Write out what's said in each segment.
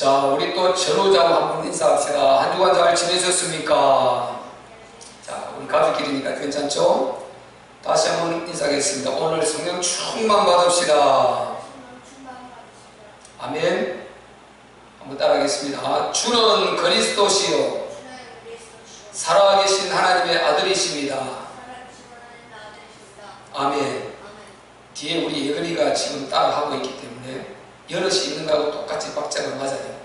자, 우리 또 전호자와 한번 인사합시다. 한 주간 잘 지내셨습니까? 자, 우리 가족끼리니까 괜찮죠? 다시 한번 인사하겠습니다. 오늘 성령 충만 받읍시다. 아멘. 한번 따라하겠습니다. 주는 그리스도시요 살아계신 하나님의 아들이십니다. 아멘. 뒤에 우리 예근이가 지금 따라하고 있기 때문에 여럿이 있는 거하고 똑같이 박자가 맞아요.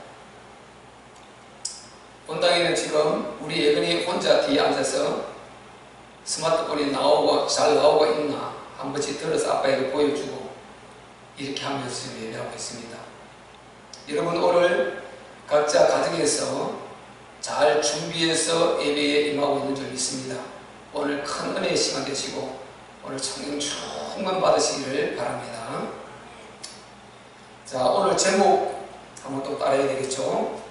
본당에는 지금 우리 예근이 혼자 뒤에 앉아서 스마트폰이 잘 나오고 있나 한 번씩 들어서 아빠에게 보여주고 이렇게 하면서 지금 예배하고 있습니다. 여러분 오늘 각자 가정에서 잘 준비해서 예배에 임하고 있는 줄 믿습니다. 오늘 큰 은혜의 시간 되시고 오늘 성령 충만 받으시기를 바랍니다. 자, 오늘 제목 한번 또 따라야 되겠죠?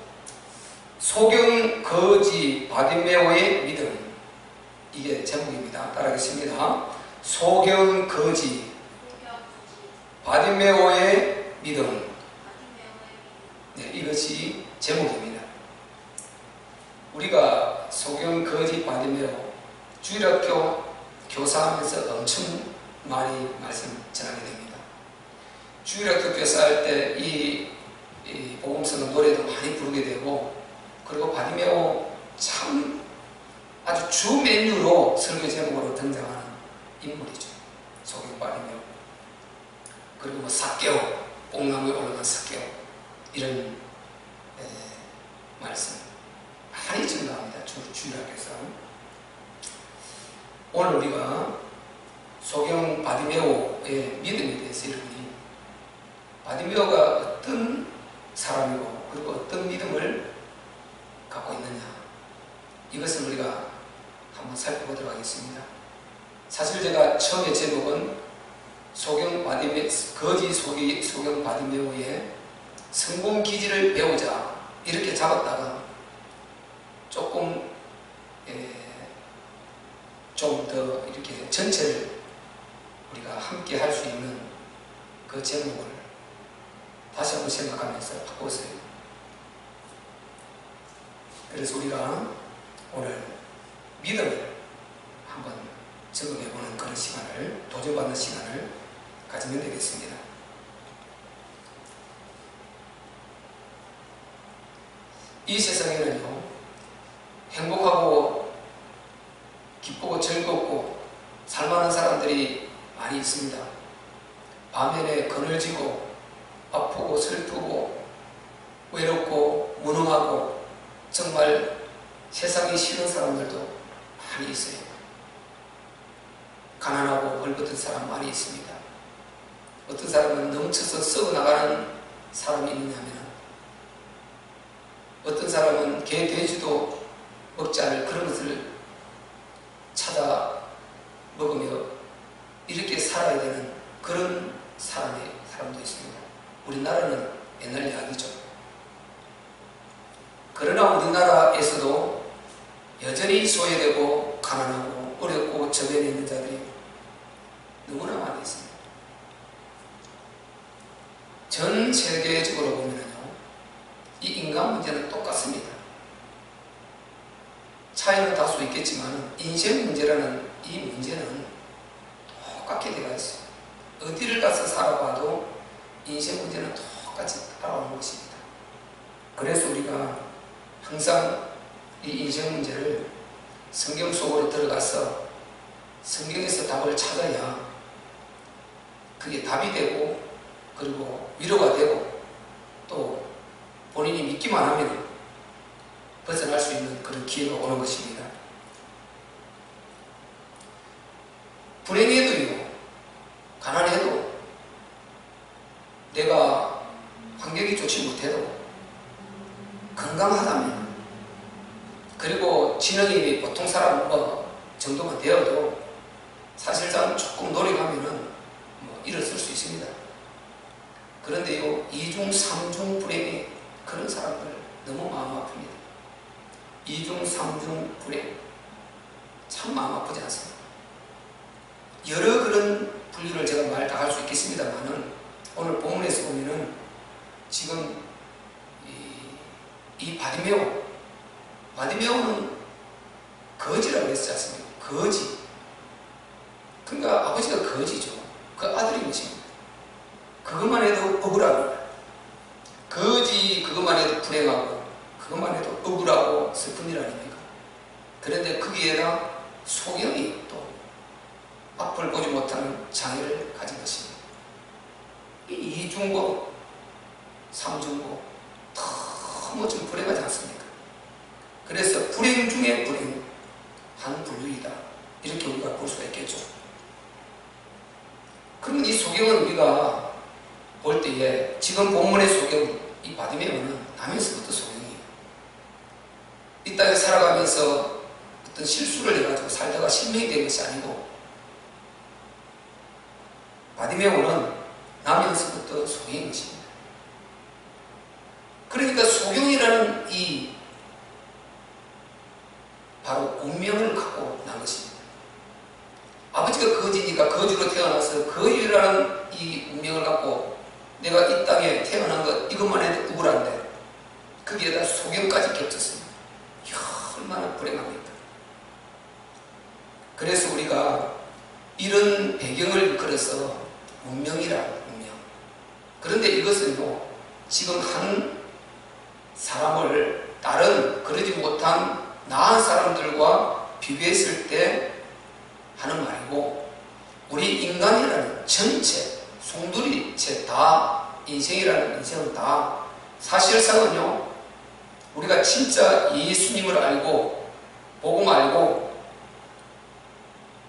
소경 거지 바디메오의 믿음. 이게 제목입니다. 따라하겠습니다. 소경 거지 바디메오의 믿음. 네, 이것이 제목입니다. 우리가 소경 거지 바디메오 주일학교 교사하면서 엄청 많이 말씀 전하게 됩니다. 주일학교 교사할 때 이 복음서는 노래도 많이 부르게 되고, 그리고 바디메오 참 아주 주 메뉴로 설교 제목으로 등장하는 인물이죠. 소경 바디메오. 그리고 뭐 삭개오, 뽕나무에 올라간 삭개오, 이런 말씀 많이 증가합니다. 주일학교에서. 오늘 우리가 소경 바디메오의 믿음에 대해서 여러분이 바디메오가 어떤 사람이고 그리고 어떤 믿음을 갖고 있느냐, 이것을 우리가 한번 살펴보도록 하겠습니다. 사실 제가 처음에 제목은 거지 소경 바디메오의 성공 기질을 배우자 이렇게 잡았다가 조금 좀 더 이렇게 전체를 우리가 함께 할 수 있는 그 제목을 다시 한번 생각하면서 바꿨어요. 그래서 우리가 오늘 믿음을 한번 점검해보는 그런 시간을, 도전받는 시간을 가지면 되겠습니다. 이 세상에는요, 행복하고 기쁘고 즐겁고 살만한 사람들이 많이 있습니다. 반면에 그늘지고 아프고 슬프고 외롭고 무능하고 정말 세상이 싫은 사람들도 많이 있어요. 가난하고 벌거벗은 사람 많이 있습니다. 어떤 사람은 넘쳐서 썩어나가는 사람이 있느냐면, 어떤 사람은 개, 돼지도 먹지 않을 그런 것을 찾아 먹으며 이렇게 살아야 되는 그런 사람도 있습니다. 우리나라는 옛날 이야기죠. 그러나 우리나라에서도 여전히 소외되고 가난하고 어렵고 저변에 있는 자들이 너무나 많이 있습니다. 전 세계적으로 보면요, 이 인간 문제는 똑같습니다. 차이는 다소 있겠지만 인생 문제라는 이 문제는 똑같게 되어 있어요. 어디를 가서 살아봐도 인생 문제는 똑같이 따라오는 것입니다. 그래서 우리가 항상 이 인생 문제를 성경 속으로 들어가서 성경에서 답을 찾아야 그게 답이 되고, 그리고 위로가 되고, 또 본인이 믿기만 하면 벗어날 수 있는 그런 기회가 오는 것입니다. 불행해도요, 가난해도, 내가 환경이 좋지 못해도, 건강하다면, 그리고 지능이 보통 사람 정도만 되어도 사실상 조금 노력하면은 일어설 수 있습니다. 그런데요, 2중, 3중 불행의 그런 사람들 너무 마음 아픕니다. 2중, 3중 불행 참 마음 아프지 않습니까? 여러 그런 분류를 제가 말 다 할 수 있겠습니다만은, 오늘 본문에서 보면은 지금 이 이 바디메오는 거지라고 했지 않습니까? 거지. 그러니까 아버지가 거지죠. 그 아들인 것입니다. 그것만 해도 억울합니다. 거지 그것만 해도 불행하고 그것만 해도 억울하고 슬픈 일 아닙니까? 그런데 거기에다 소경이 또 앞을 보지 못하는 장애를 가진 것입니다. 이 이중고, 삼중고 너무 좀 불행하지 않습니까? 그래서 불행 중에 불행, 한 분류이다. 이렇게 우리가 볼 수가 있겠죠. 그러면 이 소경은 우리가 볼 때에 지금 본문의 소경, 이 바디메오는 나면서부터 소경이에요. 이 땅에 살아가면서 어떤 실수를 해가지고 살다가 실명이 된 것이 아니고 바디메오는 나면서부터 소경인 것입니다. 그러니까 소경이라는 이 바로 운명을 갖고 난 것입니다. 아버지가 거지니까 거지로 태어나서 거지라는 이 운명을 갖고 내가 이 땅에 태어난 것 이것만 해도 억울한데 거기에다 소경까지 겹쳤습니다. 이야, 얼마나 불행합니까? 그래서 우리가 이런 배경을 걸어서 운명이라 운명. 그런데 이것은요 지금 한 사람을 다른 그러지 못한 나은 사람들과 비교했을 때 하는 말이고 우리 인간이라는 전체 송두리째 다 인생이라는 인생은 다 사실상은요 우리가 진짜 예수님을 알고 복음 알고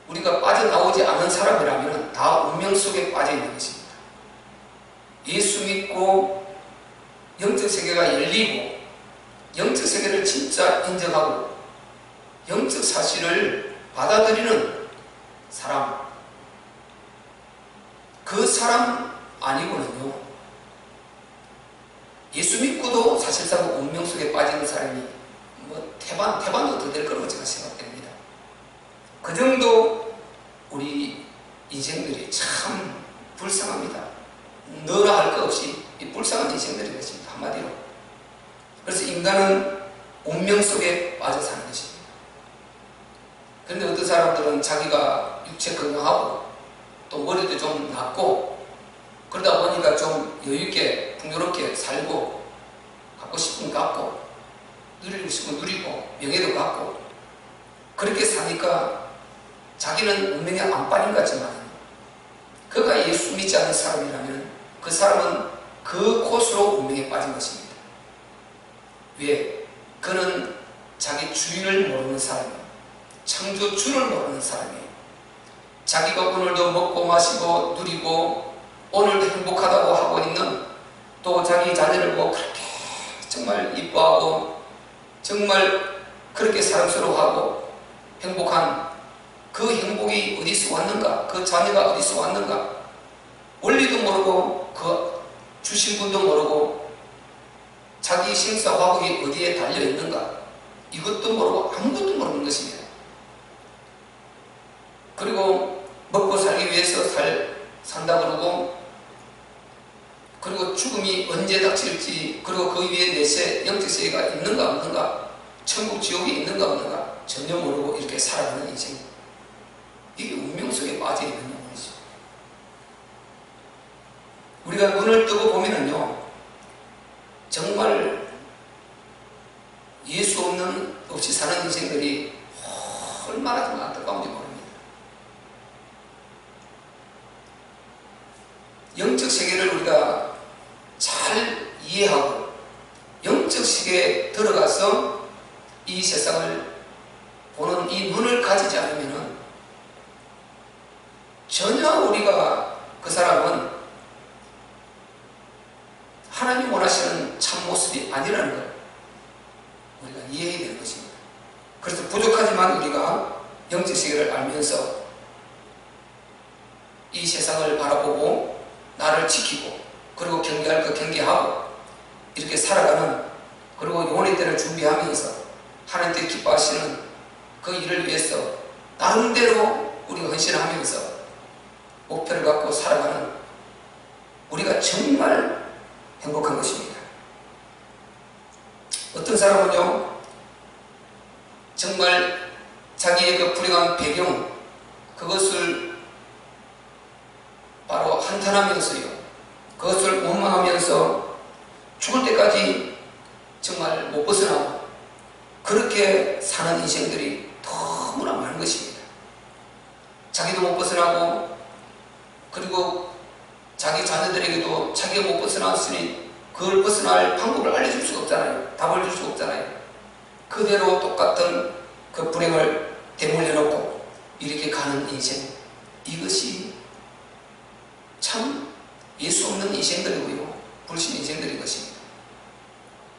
우리가 빠져나오지 않은 사람이라면 다 운명 속에 빠져있는 것입니다. 예수 믿고 영적 세계가 열리고 영적 세계를 진짜 인정하고 영적 사실을 받아들이는 사람, 그 사람 아니고는요 예수 믿고도 사실상 운명 속에 빠지는 사람이 뭐 태반도 더 될 거라고 제가 생각됩니다. 그 정도 우리 인생들이 참 불쌍합니다. 너나 할 것 없이 이 불쌍한 인생들인 것입니다. 한마디로. 그래서 인간은 운명 속에 빠져 사는 것입니다. 그런데 어떤 사람들은 자기가 육체 건강하고 또 머리도 좀 낮고 그러다 보니까 좀 여유있게 풍요롭게 살고 갖고 싶은 거 갖고 누리고 싶은 거 누리고 명예도 갖고 그렇게 사니까 자기는 운명에 안 빠진 것 같지만 그가 예수 믿지 않는 사람이라면 그 사람은 그 코스로 운명에 빠진 것입니다. 왜? 그는 자기 주인을 모르는 사람이에요. 창조주를 모르는 사람이에요. 자기가 오늘도 먹고 마시고 누리고 오늘도 행복하다고 하고 있는 또 자기 자녀를 보고 그렇게 정말 이뻐하고 정말 그렇게 사랑스러워하고 행복한 그 행복이 어디서 왔는가? 그 자녀가 어디서 왔는가? 원리도 모르고 그 주신 분도 모르고 자기 생사화복이 어디에 달려있는가? 이것도 모르고 아무것도 모르는 것입니다. 그리고 먹고 살기 위해서 산다 그러고 그리고 죽음이 언제 닥칠지 그리고 그 위에 내세 영적 세계가 있는가 없는가 천국 지옥이 있는가 없는가 전혀 모르고 이렇게 살아가는 인생, 이게 운명 속에 빠져있는 영혼이죠. 우리가 눈을 뜨고 보면은요 정말 예수 없이 사는 인생들이 얼마나 좀 안타까운지 모릅니다. 영적 세계를 우리가 잘 이해하고 영적 세계에 들어가서 이 세상을 보는 이 눈을 가지지 않으면 전혀 우리가 그 사람은 하나님 원하시는 참모습이 아니라는 걸 우리가 이해해야 되는 것입니다. 그래서 부족하지만 우리가 영적 세계를 알면서 이 세상을 바라보고 나를 지키고 그리고 경계할 것 경계하고 이렇게 살아가는, 그리고 영혼의 때를 준비하면서 하나님께 기뻐하시는 그 일을 위해서 나름대로 우리가 헌신하면서 목표를 갖고 살아가는 우리가 정말 행복한 것입니다. 어떤 사람은요, 정말 자기의 그 불행한 배경, 그것을 바로 한탄하면서요, 그것을 원망하면서 죽을 때까지 정말 못 벗어나고 그렇게 사는 인생들이 너무나 많은 것입니다. 자기도 못 벗어나고, 그리고 자기 자녀들에게도 자기가 못 벗어났으니 그걸 벗어날 방법을 알려줄 수가 없잖아요. 답을 줄 수가 없잖아요. 그대로 똑같은 그 불행을 대물려 놓고 이렇게 가는 인생, 이것이 참 예수 없는 인생들이고요, 불신 인생들인 것입니다.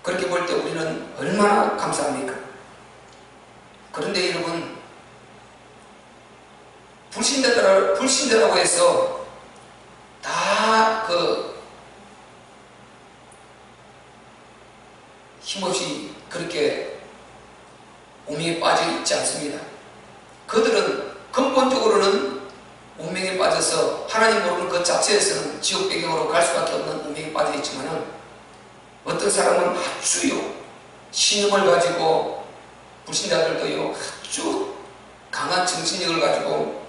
그렇게 볼 때 우리는 얼마나 감사합니까? 그런데 여러분, 불신자라고 해서 다 힘없이 그렇게 운명에 빠져 있지 않습니다. 그들은 근본적으로는 운명에 빠져서 하나님 모르는 그 자체에서는 지옥 배경으로 갈 수밖에 없는 운명에 빠져 있지만은, 어떤 사람은 아주요 신념을 가지고, 불신자들도요 아주 강한 정신력을 가지고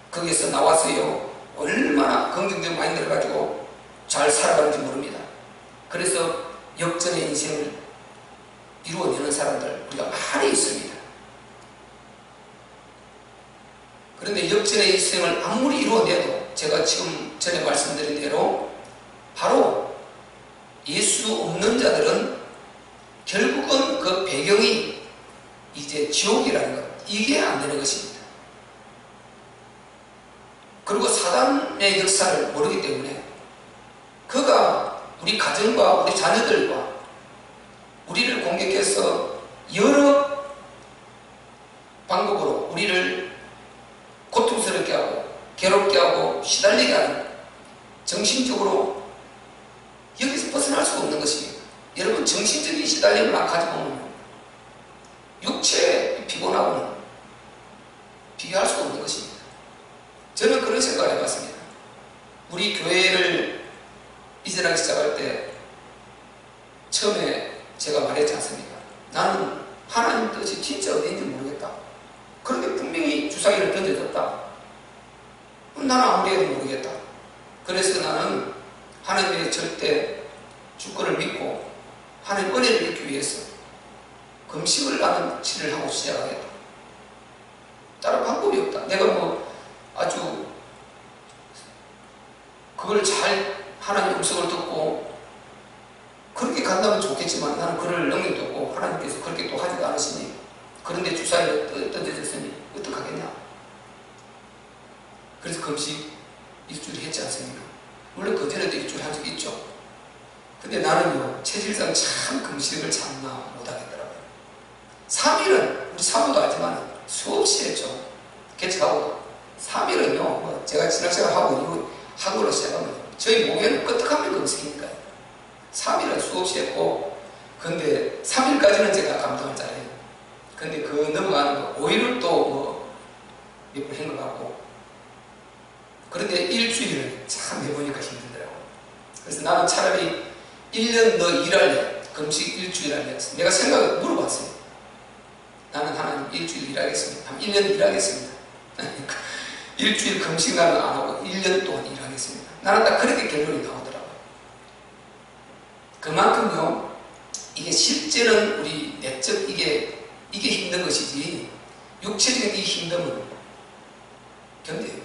거기에서 나와서요 얼마나 긍정적 마인드를 가지고 잘 살아가는지 모릅니다. 그래서 역전의 인생을 이루어내는 사람들 우리가 많이 있습니다. 그런데 역전의 인생을 아무리 이루어내도 제가 지금 전에 말씀드린 대로 바로 예수 없는 자들은 결국은 그 배경이 이제 지옥이라는 것, 이게 안 되는 것입니다. 그리고 사단의 역사를 모르기 때문에 그가 우리 가정과 우리 자녀들과 우리를 공격해서 여러 방법으로 우리를 고통스럽게 하고 괴롭게 하고 시달리게 하는, 정신적으로 여기서 벗어날 수가 없는 것입니다. 여러분, 정신적인 시달림을 안 가지고는 육체에 피곤하고는 비교할 수가 없는 것입니다. 저는 그런 생각을 해봤습니다. 우리 교회를 이전하기 시작할 때 처음에 제가 말했지 않습니까? 나는 하나님 뜻이 진짜 어디인지 모르겠다. 그런데 분명히 주사기를 던져줬다. 나는 아무리 해도 모르겠다. 그래서 나는 하나님의 절대 주권을 믿고 하나님 은혜를 믿기 위해서 금식을 나는 7일 하고 시작하겠다. 다른 방법이 없다. 내가 아주 그걸 잘 하나님 음성을 듣고 그렇게 간다면 좋겠지만 나는 그럴 능력도 없고 하나님께서 그렇게 또 하지도 않으시니, 그런데 주사위를 던져졌으니 어떡하겠냐. 그래서 금식 일주일 했지 않습니까? 물론 그 전에도 일주일 한 적이 있죠. 근데 나는요 체질상 참 금식을 참나 못하겠더라고요. 3일은 우리 사모도 알지만 수없이 했죠. 개척하고도 3일은요 제가 신학생활하고 한국으로 시작하면 저희 목회는 끄떡하면 금식이니까요. 3일은 수없이 했고, 근데 3일까지는 제가 감당을 잘해요. 근데 그 넘어가는 거 5일을 또 몇 번 한 것 같고, 그런데 일주일을 참 해보니까 힘들더라고요. 그래서 나는 차라리 1년 더 일할래, 금식 일주일 할래. 내가 생각을 물어봤어요. 나는 하나님 일주일 일하겠습니다. 한 1년 일하겠습니다. 일주일 금식 나는 안 하고 1년 동안 일하겠습니다. 나는 딱 그렇게 결론이 나오더라고요. 그만큼요 이게 실제는 우리 내적 이게 힘든 것이지 육체적인 이 힘듦은 견뎌요.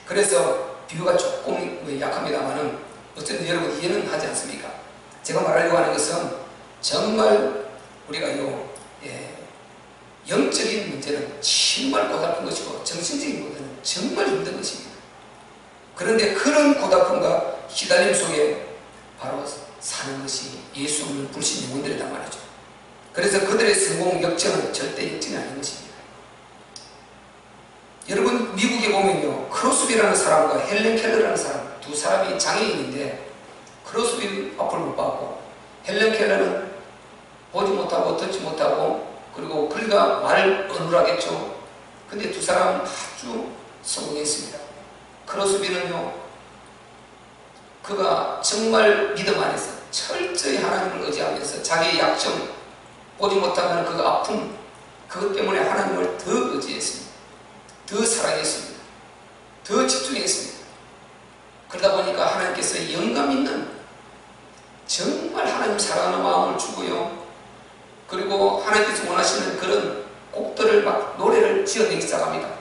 그래서 비유가 조금 약합니다만은 어쨌든 여러분 이해는 하지 않습니까? 제가 말하려고 하는 것은 정말 우리가요 영적인 문제는 정말 고달픈 것이고 정신적인 문제는 정말 힘든 것입니다. 그런데 그런 고달픔과 시달림 속에 바로 사는 것이 예수 없는 불신 영혼들이란 말이죠. 그래서 그들의 성공 역전은 절대 역전이 아닌 것입니다. 여러분 미국에 보면요 크로스비라는 사람과 헬렌 켈러라는 사람, 두 사람이 장애인인데 크로스비 앞을 못 봤고 헬렌 켈러는 보지 못하고 듣지 못하고 그리고 그러니까 말을 어눌하겠죠. 근데 두 사람 아주 성공했습니다. 크로스비는요 그가 정말 믿음 안에서 철저히 하나님을 의지하면서 자기의 약점, 보지 못하는 그 아픔, 그것 때문에 하나님을 더 의지했습니다. 더 사랑했습니다. 더 집중했습니다. 그러다 보니까 하나님께서 영감 있는, 정말 하나님 사랑하는 마음을 주고요. 그리고 하나님께서 원하시는 그런 곡들을 막 노래를 지어내기 시작합니다.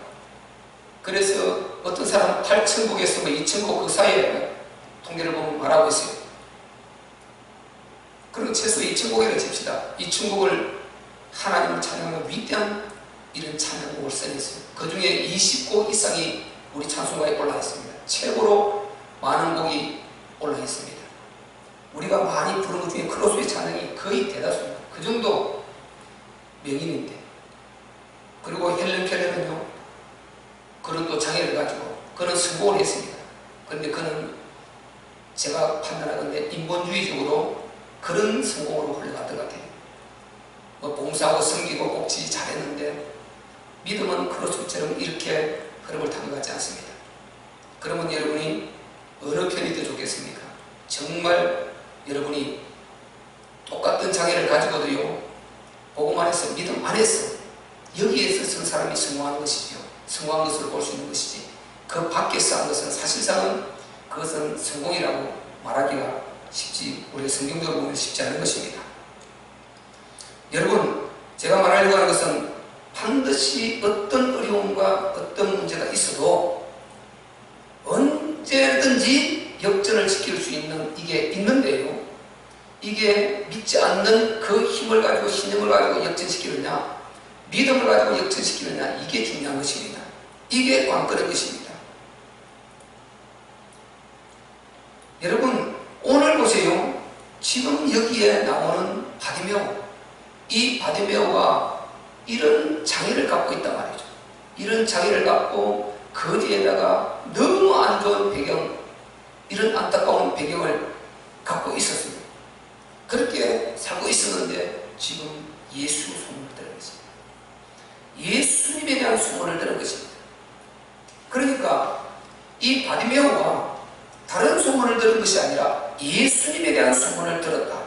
그래서 어떤 사람은 8천곡에서 2천곡 그 사이에 통계를 보면 말하고 있어요. 그리고 최소 2천곡이라 칩시다. 2천곡을 하나님을 찬양하는 위대한 이런 찬양곡을 써냈어요. 그 중에 20곡 이상이 우리 찬송가에 올라 있습니다. 최고로 많은 곡이 올라 있습니다. 우리가 많이 부르는 것 중에 크로스의 찬양이 거의 대다수입니다. 그 정도 명인인데. 그리고 헬렌 켈러는요, 그런 또 장애를 가지고 그는 성공을 했습니다. 그런데 그는 제가 판단하건대 인본주의적으로 그런 성공으로 흘러갔던 것 같아요. 뭐 봉사하고 섬기고 꼭지 잘했는데 믿음은 크로스처럼 이렇게 흐름을 타고 가지 않습니다. 그러면 여러분이 어느 편이 더 좋겠습니까? 정말 여러분이 똑같은 장애를 가지고도요, 복음 안에서, 믿음 안에서, 여기에서 선 사람이 성공하는 것이죠. 성공한 것을 볼 수 있는 것이지, 그 밖에서 한 것은 사실상은 그것은 성공이라고 말하기가 쉽지, 우리가 성경적으로 보면 쉽지 않은 것입니다. 여러분, 제가 말하려고 하는 것은 반드시 어떤 어려움과 어떤 문제가 있어도 언제든지 역전을 지킬 수 있는 이게 있는데요, 이게 믿지 않는 그 힘을 가지고, 신념을 가지고 역전시키느냐, 믿음을 가지고 역전시키느냐, 이게 중요한 것입니다. 이게 관건인 것입니다. 여러분, 오늘 보세요. 지금 여기에 나오는 바디메오, 이 바디메오가 이런 장애를 갖고 있단 말이죠. 이런 장애를 갖고 거지에다가 너무 안 좋은 배경, 이런 안타까운 배경을 갖고 있었습니다. 그렇게 살고 있었는데 지금 예수 소문을 들은 것입니다. 예수님에 대한 소문을 들은 것입니다. 그러니까 이 바디메오가 다른 소문을 들은 것이 아니라 예수님에 대한 소문을 들었다.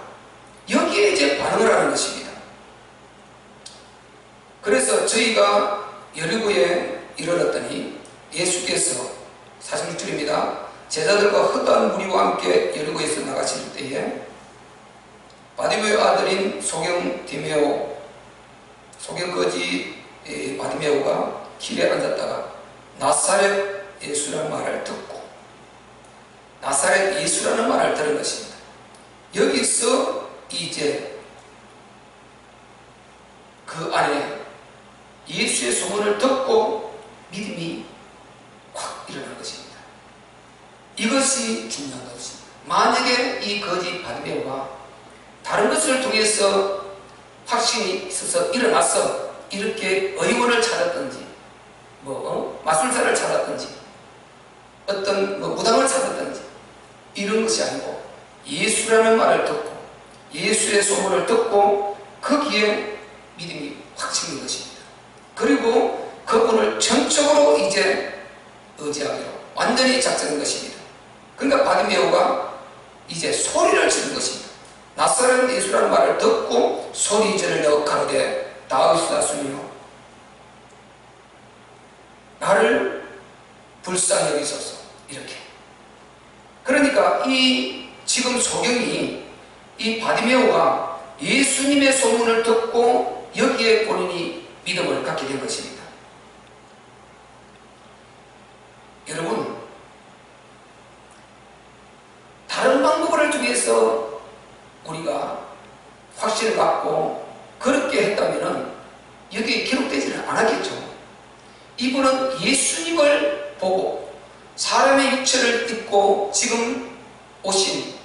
여기에 이제 반응을 하는 것입니다. 그래서 저희가 여리고에 이르렀더니 예수께서 46절입니다. 제자들과 헛다한 무리와 함께 여리고에서 나가실 때에 바디메오 아들인 소경디메오, 소경거지 바디메오가 길에 앉았다가 나사렛 예수라는 말을 듣고, 나사렛 예수라는 말을 들은 것입니다. 여기서 이제 그 안에 예수의 소문을 듣고 믿음이 확 일어난 것입니다. 이것이 중요한 것입니다. 만약에 이 거지 바디메오가 다른 것을 통해서 확신이 있어서 일어나서 이렇게 의원을 찾았든지, 마술사를 찾았든지, 어떤 무당을 찾았든지, 이런 것이 아니고 예수라는 말을 듣고 예수의 소문을 듣고 거기에 믿음이 확 생긴 것입니다. 그리고 그분을 전적으로 이제 의지하기로 완전히 작정한 것입니다. 그러니까 바디메오가 이제 소리를 지른 것입니다. 나사렛 예수라는 말을 듣고 소리질을 내어 가로되 다윗의 자손이여 나를 불쌍히 여기소서. 이렇게. 그러니까 이 지금 소경이, 이 바디메오가 예수님의 소문을 듣고 여기에 본인이 믿음을 갖게 된 것입니다. 여러분, 다른 방법을 통해서 우리가 확신을 갖고 그렇게 했다면 여기에 기록되지는 않았겠죠. 이분은 예수님을 보고 사람의 육체를 입고 지금 오신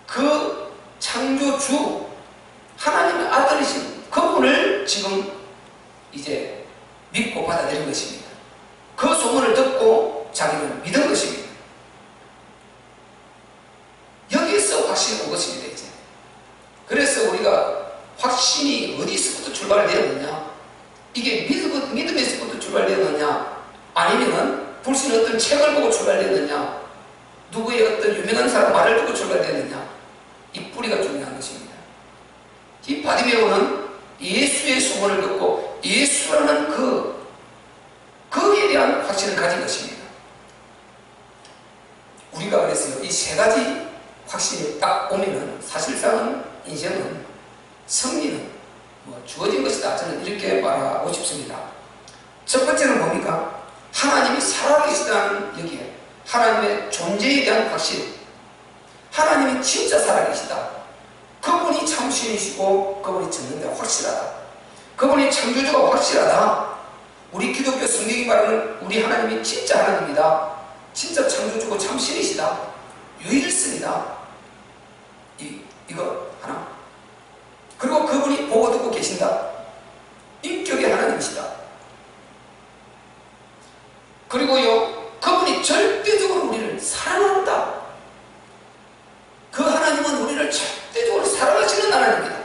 그 창조주 하나님의 아들이신 그분을 지금 이제 믿고 받아들인 것입니다. 그 소문을 듣고 자기는 믿은 것입니다. 여기서 확신이 온 것입니다. 이제 그래서 우리가 확신이 어디서부터 출발되었느냐, 이게 믿음에서부터 출발되었느냐, 아니면은 불신의 어떤 책을 보고 출발되었느냐, 누구의 어떤 유명한 사람 말을 듣고 출발되었느냐, 이 뿌리가 중요한 것입니다. 이 바디메오는 예수의 소원을 듣고 예수라는 거기에 대한 확신을 가진 것입니다. 우리가 그래서 이 세 가지 확신이 딱 오면은 사실상은 인생은 승리는 주어진 것이다. 저는 이렇게 말하고 싶습니다. 첫 번째는 뭡니까? 하나님이 살아계시다는 여기에 하나님의 존재에 대한 확신. 하나님이 진짜 살아계시다. 그분이 참 신이시고 그분이 전능자 확실하다. 그분이 창조주가 확실하다. 우리 기독교 성경이 말하는 우리 하나님이 진짜 하나님이다. 진짜 창조주고 참 신이시다. 유일성이다. 이거 하나. 그리고 그분이 보고 듣고 계신다. 인격의 하나님이시다. 그리고요, 그분이 절대적으로 우리를 사랑한다. 그 하나님은 우리를 절대적으로 사랑하시는 하나님입니다.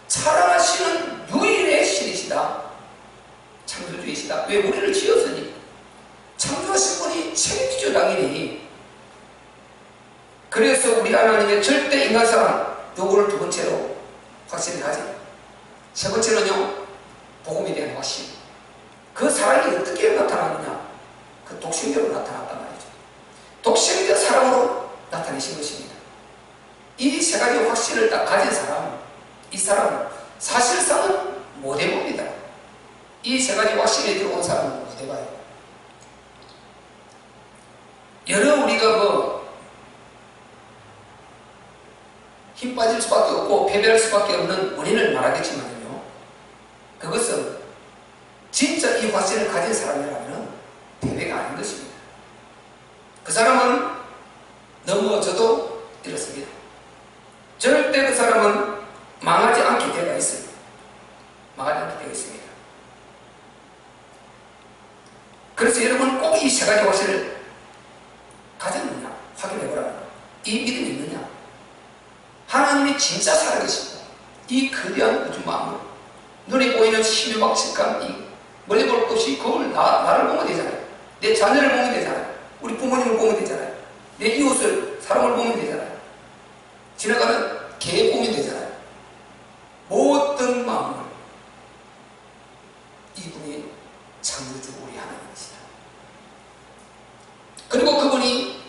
사랑하시는 유일의 신이시다. 창조주이시다. 왜? 우리를 지었으니. 창조하신 분이 책임지죠, 당연히. 그래서 우리 하나님의 절대 인간 사랑, 요거를 두 번째로 확신을 가지. 세 번째는요, 복음에 대한 확신. 그 사랑이 어떻게 나타나느냐? 그 독생자로 나타났단 말이죠. 독생자 사랑으로 나타내신 것입니다. 이 세 가지 확신을 딱 가진 사람, 이 사람은 사실상은 못 해봅니다. 이 세 가지 확신에 들어온 사람은 못 해봐요. 여러 우리가 힘 빠질 수밖에 없고 패배할 수밖에 없는 원인을 말하겠지만요, 그것은 진짜 이 확신을 가진 사람이라면 패배가 아닌 것입니다. 그 사람은 넘어져도 이렇습니다. 절대 그 사람은 망하지 않게 되어 있습니다. 망하지 않게 되어 있습니다. 그래서 여러분 꼭 이 세 가지 확신을 가졌느냐 확인해 보라는 거예요. 이 믿음이 있느냐? 하나님이 진짜 살아계시고 이 거대한 우주 만물, 눈에 보이는 심유박측감, 이 멀리 볼 것 없이 그걸 나를 보면 되잖아요. 내 자녀를 보면 되잖아요. 우리 부모님을 보면 되잖아요. 내 이웃을, 사람을 보면 되잖아요. 지나가는 개 보면 되잖아요. 모든 만물, 이분이 창조주 우리 하나님이시다. 그리고 그분이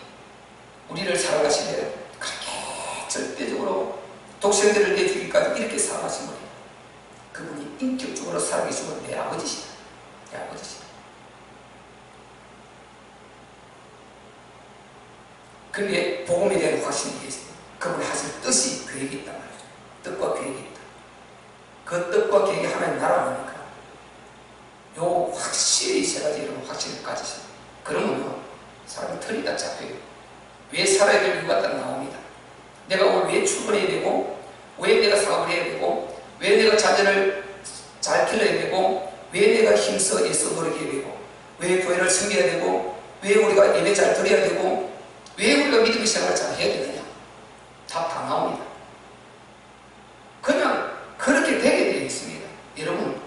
우리를 사랑하시되 그렇게 절대적으로 독생자를 내주기까지 이렇게 사랑하신 분이, 그분이 인격적으로 살아계시고 내 아버지시다. 내 아버지시다. 그런데 복음에 대한 확신이 있습니다. 그분이 하실 뜻이, 계획이 있단 말이죠. 뜻과 계획이 있다. 그 뜻과 계획이 하나님 나라니까 요 확실히 세 가지 이런 확신을 가지셔요. 그러면요, 사람이 털이 다 잡혀요. 왜 살아야 될 이유가 딱 나옵니다. 내가 오늘 왜 출근해야 되고, 왜 내가 사업을 해야 되고, 왜 내가 자녀를 잘 길러야 되고, 왜 내가 힘써 애써 노력해야 되고, 왜 교회를 섬겨야 되고, 왜 우리가 예배 잘 드려야 되고, 왜 우리가 믿음의 생활을 잘 해야 되느냐? 답 다 나옵니다. 그냥 그렇게 되게 되어 있습니다. 여러분,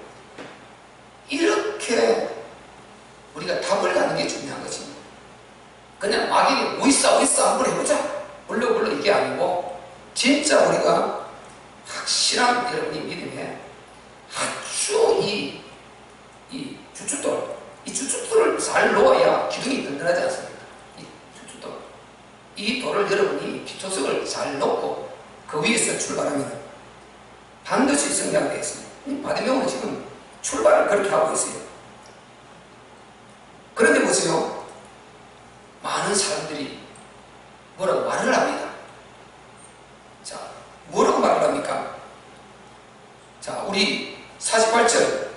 이렇게 우리가 답을 갖는 게 중요한 것입니다. 그냥 막연히 뭐 있어 한번 해보자 물러 이게 아니고, 진짜 우리가 확실한 여러분이 믿음에 아주 이 주춧돌을 잘 놓아야 기둥이 든든하지 않습니까? 이 주춧돌, 이 돌을 여러분이 기초석을 잘 놓고 그 위에서 출발하면 반드시 성장되어 있습니다. 바디메오는 지금 출발을 그렇게 하고 있어요. 그런데 보세요, 많은 사람들이 뭐라고 말을 합니다. 자, 뭐라고 말을 합니까? 자, 우리 47절,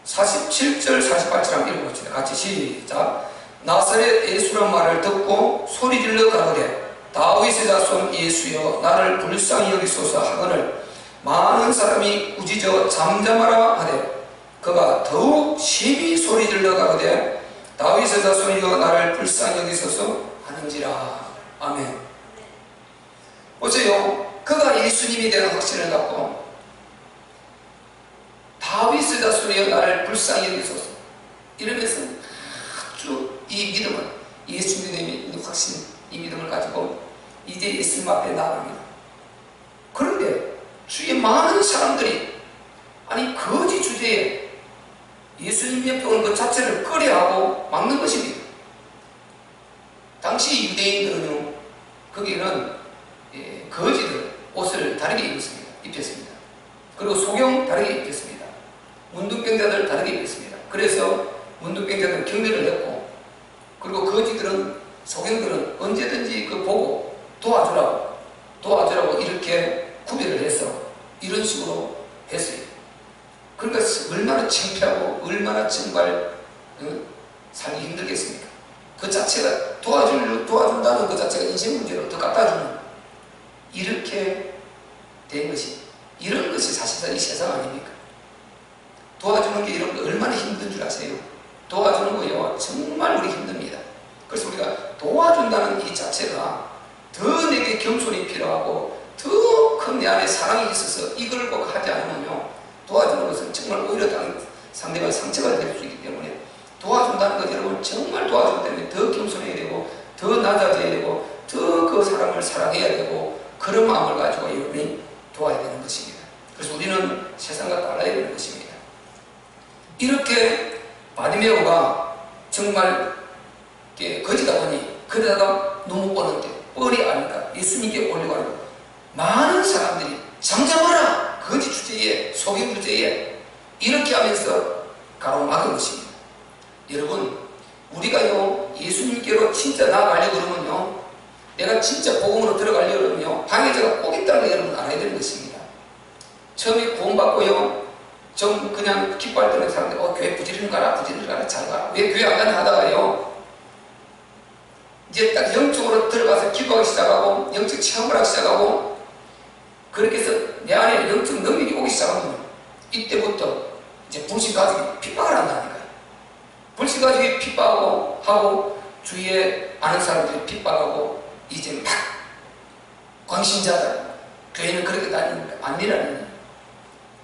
48절 한번 읽어봅시다. 같이 시작. 나사렛 예수란 말을 듣고 소리질러 가로되 다윗의 자손 예수여 나를 불쌍히 여기소서 하거늘 많은 사람이 꾸짖어 잠잠하라 하되 그가 더욱 심히 소리질러 가로되 다윗의 자손이여 나를 불쌍히 여기소서 하는지라. 아멘. 보세요, 그가 예수님에 대한 확신을 갖고 다윗의 자손이여 나를 불쌍히 여기소서 이러면서 아주 이 믿음을, 예수 믿음에 있는 확신, 이 믿음을 가지고 이제 예수님 앞에 나갑니다. 그런데 주위에 많은 사람들이 아니 거짓 주제에 예수님 옆에 오는 것 자체를 꺼려하고 막는 것입니다. 당시 유대인들은요, 거기는 거지들 옷을 다르게 입혔습니다. 그리고 소경 다르게 입혔습니다. 문둥병자들 다르게 입혔습니다. 그래서 문둥병자들은 경멸을 했고, 그리고 거지들은, 소경들은 언제든지 그 보고 도와주라고 이렇게 구별을 해서 이런 식으로 했어요. 그러니까 얼마나 창피하고 얼마나 정말 살기 힘들겠습니까? 그 자체가 도와준다는 그 자체가 인생 문제로 더 갖다주는, 이렇게 된 것이, 이런 것이 사실상 이 세상 아닙니까? 도와주는 게 이런 거 얼마나 힘든 줄 아세요? 도와주는 거요, 정말 우리 힘듭니다. 그래서 우리가 도와준다는 이 자체가 더 내게 겸손이 필요하고 더 큰 내 안에 사랑이 있어서 이걸 꼭 하지 않으면요, 도와주는 것은 정말 오히려 상대방 상처가 될 수 있기 때문에, 도와준다는 것, 여러분 정말 도와주기 때문에 더 겸손해야 되고 더 낮아져야 되고 더 그 사람을 사랑해야 되고, 그런 마음을 가지고 여러분이 도와야 되는 것입니다. 그래서 우리는 세상과 달라야 되는 것입니다. 이렇게 바디메오가 정말 거지다 보니, 그러다가 눈 뻔한데 뻔히 아니까 예수님께 올리고 하고, 많은 사람들이 잠잠하라, 거짓 주제에, 속임 주제에, 이렇게 하면서 가로막은 것입니다. 여러분, 우리가요, 예수님께로 진짜 나아가려고 그러면요, 내가 진짜 복음으로 들어가려고 그러면요, 방해자가 꼭 있다는 걸 여러분 알아야 되는 것입니다. 처음에 구원받고요, 좀 그냥 기뻐할 때는 사람들, 교회 부지런히 가라, 잘 가라. 왜 교회 안 가냐 하다가요, 이제 딱 영적으로 들어가서 기도하기 시작하고, 영적 체험을 하기 시작하고, 그렇게 해서 내 안에 영적 능력이 오기 시작하면, 이때부터 이제 불신가족이 핍박을 한다니까요. 불신가족이 핍박하고, 주위에 아는 사람들이 핍박하고, 이제 막 광신자들, 교회는 그렇게 다니니까 안 일하는,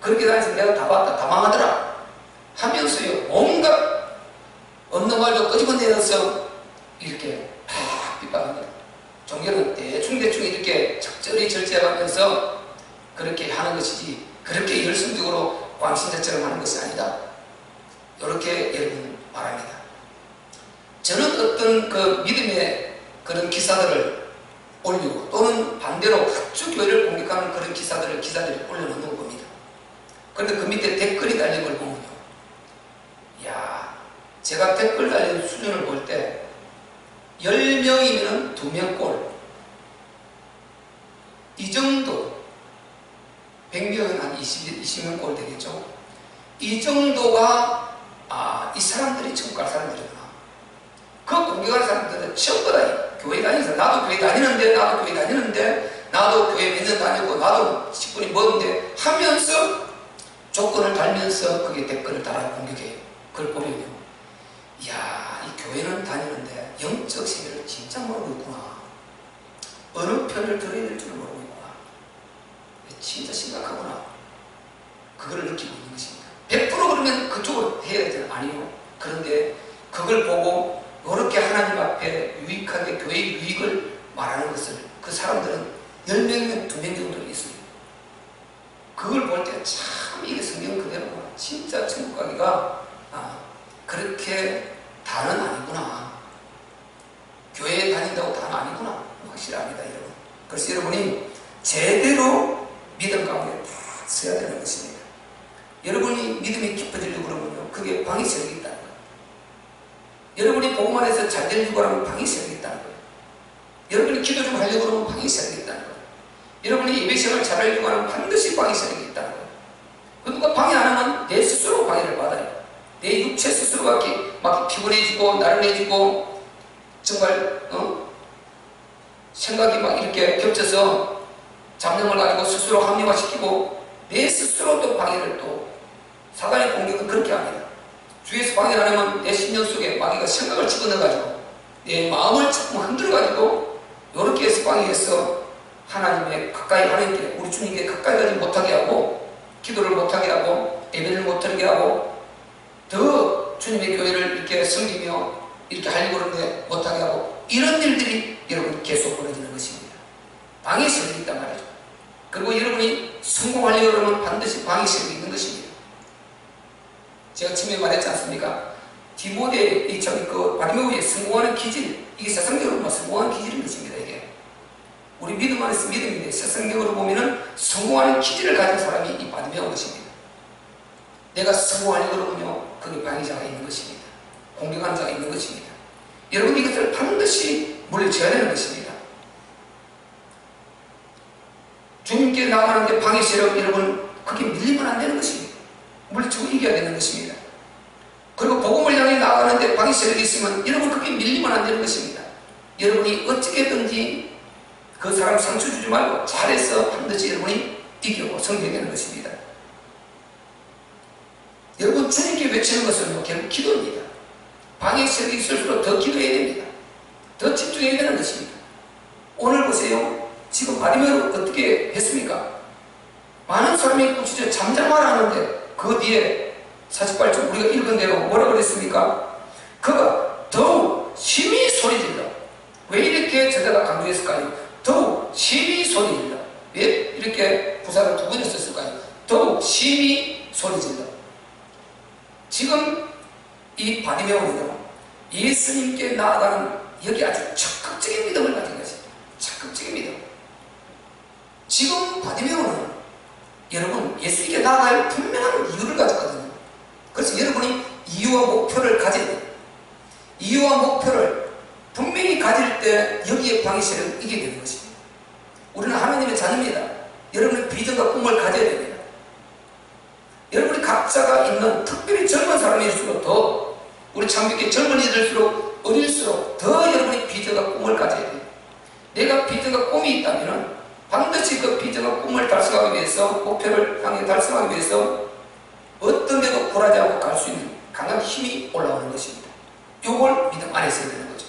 그렇게 다니면서 내가 다 봤다, 다 망하더라 하면서요, 온갖 없는 말도 끄집어내서 이렇게 팍 핍박합니다. 종교는 대충 이렇게 적절히 절제하면서 그렇게 하는 것이지, 그렇게 열성적으로 광신자처럼 하는 것이 아니다, 이렇게 여러분 말합니다. 저는 어떤 그 믿음의 그런 기사들을 올리고, 또는 반대로 가축 교회를 공격하는 그런 기사들을 올려놓는 겁니다. 그런데 그 밑에 댓글이 달린 걸 보면요, 이야, 제가 댓글 달린 수준을 볼 때 10명이면 2명 꼴, 이 정도, 100명은 한 20명 꼴 되겠죠. 이 정도가, 이 사람들이 천국 갈 사람들이구나. 그 공격하는 사람들은 전부 다 교회 다니면서, 나도 교회 다니는데 나도 교회 몇 년 다녔고, 나도 10분이 먹는데 하면서 조건을 달면서 그게 댓글을 달아 공격해요. 그걸 보면요, 이야, 이 교회는 다니는데 영적 세계를 진짜 모르고 있구나. 어느 편을 들어야 될 줄 모르고 있구나. 진짜 심각하구나. 그걸 느끼고 있는 것입니다. 100% 그러면 그쪽으로 해야 되잖아요. 아니요. 그런데 그걸 보고 이렇게 하나님 앞에 유익하게 교회의 유익을 말하는 것을, 그 사람들은 10명이면 2명 정도 있습니다. 그걸 볼 때 참 이게 성경 그대로구나. 진짜 천국 가기가 그렇게 다는 아니구나. 교회에 다닌다고 다는 아니구나. 확실합니다, 여러분. 그래서 여러분이 제대로 믿음 가운데 다 서야 되는 것입니다. 여러분이 믿음이 깊어지려고 그러면요, 그게 방이 세력이 있다는 거예요. 여러분이 복음 안에서 잘 되려고 하면 방이 세력이 있다는 거예요. 여러분이 기도 좀 하려고 그러면 방이 세력이 있다는 거예요. 여러분이 예배 시간을 잘 하려고 하면 반드시 방이 세력이 있다는 거예요. 누가 방해 안 하면 내 스스로 방해를 받아요. 내 육체 스스로가 막 피곤해지고 나른해지고, 정말 생각이 막 이렇게 겹쳐서 잡념을 가지고 스스로 합리화시키고, 내 스스로 또 방해를, 또 사단의 공격은 그렇게 합니다. 주위에서 방해를 안 하면 내 신념 속에 마귀가 생각을 집어넣어가지고 내 마음을 자꾸 흔들어가지고 이렇게 해서 방해해서 하나님의 가까이, 하나님께, 우리 주님께 가까이 가지 못하게 하고, 기도를 못하게 하고, 예배를 못하게 하고, 더 주님의 교회를 이렇게 섬기며 이렇게 하려고 하는데 못하게 하고, 이런 일들이 여러분 계속 벌어지는 것입니다. 방해 세력이 있단 말이죠. 그리고 여러분이 성공하려고 하면 반드시 방해 세력이 있는 것입니다. 제가 처음에 말했지 않습니까? 디모데 그 바디메오에 성공하는 기질, 이게 세상적으로 성공하는 기질인 것입니다. 이게 우리 믿음 안에서 믿음인데 세상적으로 보면은 성공하는 기질을 가진 사람이 이 바디메오인 것입니다. 내가 성공하려고 그러면요, 거기 방해자가 있는 것입니다. 공격하는 자가 있는 것입니다. 여러분, 이것을 반드시 물리쳐야 되는 것입니다. 주님께 나가는데 방해 세력, 여러분, 그게 밀리면 안 되는 것입니다. 물리치고 이겨야 되는 것입니다. 그리고 복음을 향해 나가는데 방해 세력이 있으면 여러분, 그게 밀리면 안 되는 것입니다. 여러분이 어떻게든지 그 사람 상처 주지 말고 잘해서 반드시 여러분이 이기고 성공해야 되는 것입니다. 여러분, 주님께 외치는 것은 결국 기도입니다. 방해 세력이 있을수록 더 기도해야 됩니다. 더 집중해야 되는 것입니다. 오늘 보세요. 지금 바디메오를 어떻게 했습니까? 많은 사람이 꾸짖어 잠잠하라 하는데 그 뒤에 48절 우리가 읽은 대로 뭐라 그랬습니까? 그가 더욱 심히 소리질러. 왜 이렇게 저자가 강조했을까요? 더욱 심히 소리질러. 왜 이렇게 부사를 두 번을 썼을까요? 더욱 심히 소리질러. 지금 이 바디메오는요, 예수님께 나아가는 여기 아주 적극적인 믿음을 가진 것입니다. 적극적인 믿음. 지금 바디메오는 여러분 예수님께 나아갈 분명한 이유를 가졌거든요. 그래서 여러분이 이유와 목표를 가져야 돼요. 이유와 목표를 분명히 가질 때 여기에 방해세력을 이기게 되는 것입니다. 우리는 하나님의 자녀입니다. 여러분의 비전과 꿈을 가져야 됩니다. 여러분이 각자가 있는 특별히 젊은 사람일수록 더 우리 참교회 젊은이들일수록 어릴수록 더 여러분이 비전과 꿈을 가져야 돼요. 내가 비전과 꿈이 있다면 반드시 그 비전과 꿈을 달성하기 위해서 목표를 향해 달성하기 위해서 어떤 데도 굴하지 않고 갈 수 있는 강한 힘이 올라오는 것입니다. 이걸 믿음 안에서 해야 되는 거죠.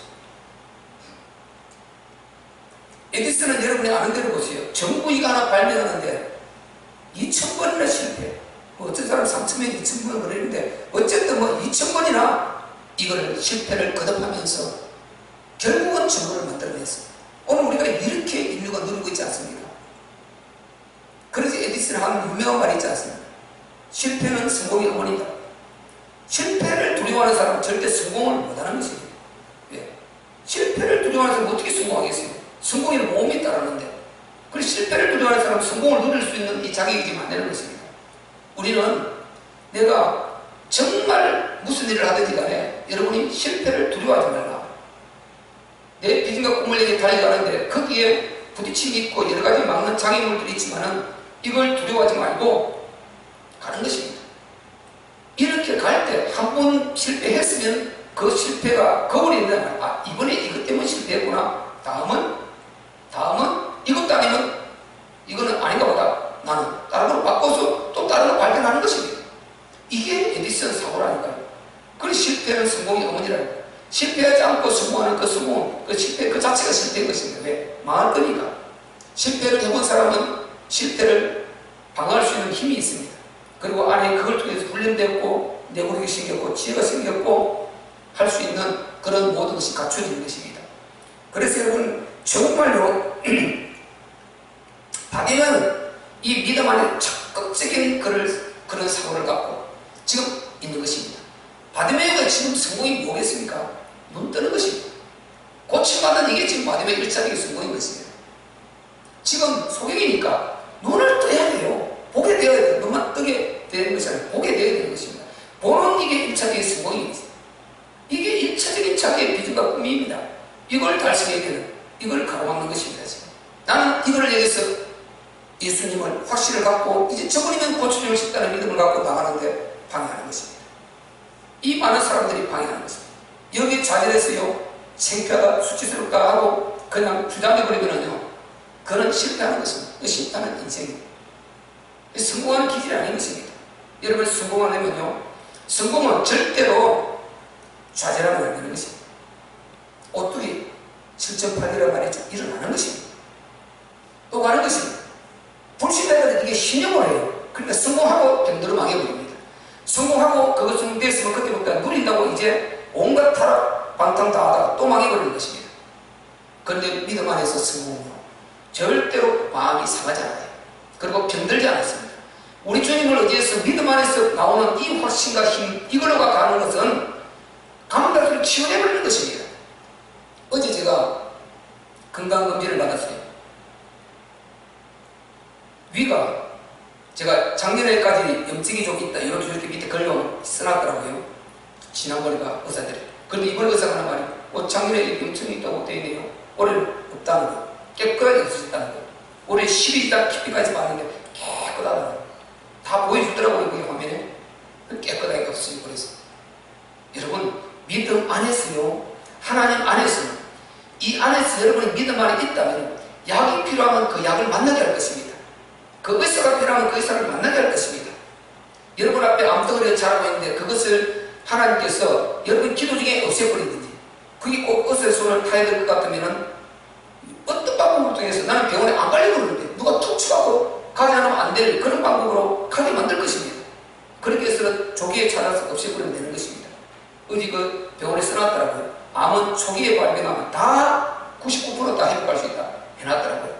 에디슨은 여러분이 아는 대로 보세요. 전구이가 하나 발명하는데 2000번이나 실패. 어떤 사람 3000번, 2000번 그랬는데 어쨌든 2000번이나 이걸 실패를 거듭하면서 결국은 전구를 만들어냈어요. 오늘 우리가 이렇게 인류가 누리고 있지 않습니까? 그래서 에디슨이 하는 유명한 말이 있지 않습니까? 실패는 성공의 어머니다. 실패를 두려워하는 사람은 절대 성공을 못하는 것입니다. 예. 실패를 두려워하는 사람은 어떻게 성공하겠어요? 성공의 모험이 따르는데. 그래서 실패를 두려워하는 사람은 성공을 누릴 수 있는 이 자격이 지금 안 되는 것입니다. 우리는 내가 정말 무슨 일을 하든지 간에 여러분이 실패를 두려워하지 말라. 내 비전과 꿈을 향해 달려가는데 거기에 부딪힘이 있고 여러 가지 막는 장애물들이 있지만은 이걸 두려워하지 말고 가는 것입니다. 이렇게 갈 때 한 번 실패했으면 그 실패가 거울이 있는 아, 이번에 이것 때문에 실패했구나. 다음은 이것도 아니면 이거는 아닌가 보다. 나는 다른 걸 바꿔서 또 다른 걸 발견하는 것입니다. 이게 에디슨 사고라니까요. 그래서 실패는 성공의 어머니라니까요. 실패하지 않고 성공하는 그 성공, 그 실패 그 자체가 실패인 것입니다. 왜? 망할 거니까. 실패를 해본 사람은 실패를 방어할 수 있는 힘이 있습니다. 그리고 안에 그걸 통해서 훈련되었고 내구력이 생겼고 지혜가 생겼고 할 수 있는 그런 모든 것이 갖춰진 것입니다. 그래서 여러분 정말로 바디메오는 이 믿음 안에 적극적인 그런 사고를 갖고 지금 있는 것입니다. 바디메오가 지금 성공이 뭐겠습니까? 눈 뜨는 것입니다. 고침받은 이게 지금 바디메오 1차적인 성공인 것입니다. 지금 소경이니까 눈을 떠야 돼요. 보게 되어야 돼요. 눈만 뜨게 되는 것이 아니라 보게 되어야 되는 것입니다. 보는 이게 1차적인 성공입니다. 이게 1차적인 자기의 비전과 꿈입니다. 이걸 달성해야 되는, 이걸 가로막는 것입니다. 지금. 나는 이걸 위해서 예수님을 확신을 갖고 이제 저번이면 고쳐주고 싶다는 믿음을 갖고 나가는데 방해하는 것입니다. 이 많은 사람들이 방해하는 것입니다. 여기 좌절해서요 창피하다 수치스럽다 하고 그냥 주장해버리면요 그는 실패하는 것입니다. 실패하는 인생입니다. 성공하는 기질이 아닌 것입니다. 여러분 성공하려면요 성공은 절대로 좌절하면 안 되는 것입니다. 오뚜기 7.8이라고 말했죠. 일어나는 것입니다. 또 가는 것입니다. 불신자들은 이게 신용을 해요. 그러니까 성공하고 병들어 망해버립니다. 성공하고 그것은 됐으면 그때부터 누린다고 이제 온갖 타락 방탕 다 하다가 또 망해버리는 것입니다. 그런데 믿음 안에서 성공은요 절대로 마음이 상하지 않아요. 그리고 병들지 않았습니다. 우리 주님을 의지해서 믿음 안에서 나오는 이 확신과 힘, 이걸로가 가는 것은 감각을 치유해버리는 것입니다. 어제 제가 건강검진을 받았어요. 위가 제가 작년에까지 염증이 좀 있다 이렇게 밑에 걸려 써놨더라고요. 지난번에가 의사들이. 그런데 이번 의사가 하는 말이 작년에 염증이 있다고 되어 있네요. 올해는 없다는 거. 깨끗하게 없어졌다는 거. 올해 12달 깊이까지 봤는데 깨끗하다는 거. 다 보여주더라고요. 그 화면에. 깨끗하게 없어지고 그래서. 여러분 믿음 안에서요. 하나님 안에서 이 안에서 여러분이 믿음 안에 있다면 약이 필요하면 그 약을 만나게 할 것입니다. 그 의사가 필요하면 그 의사를 만나게 할 것입니다. 여러분 앞에 암덩어리가 자라고 있는데 그것을 하나님께서 여러분 기도 중에 없애버리든지 그게 꼭 의사의 손을 타야 될 것 같으면 어떤 방법을 통해서 나는 병원에 안 가려고 그러는데 누가 툭 치고 가지 않으면 안 될 그런 방법으로 가게 만들 것입니다. 그렇게 해서 조기에 찾아서 없애버리면 되는 것입니다. 어디 그 병원에 써놨더라고요. 암은 초기에 발견하면 다 99% 다 회복할 수 있다 해놨더라고요.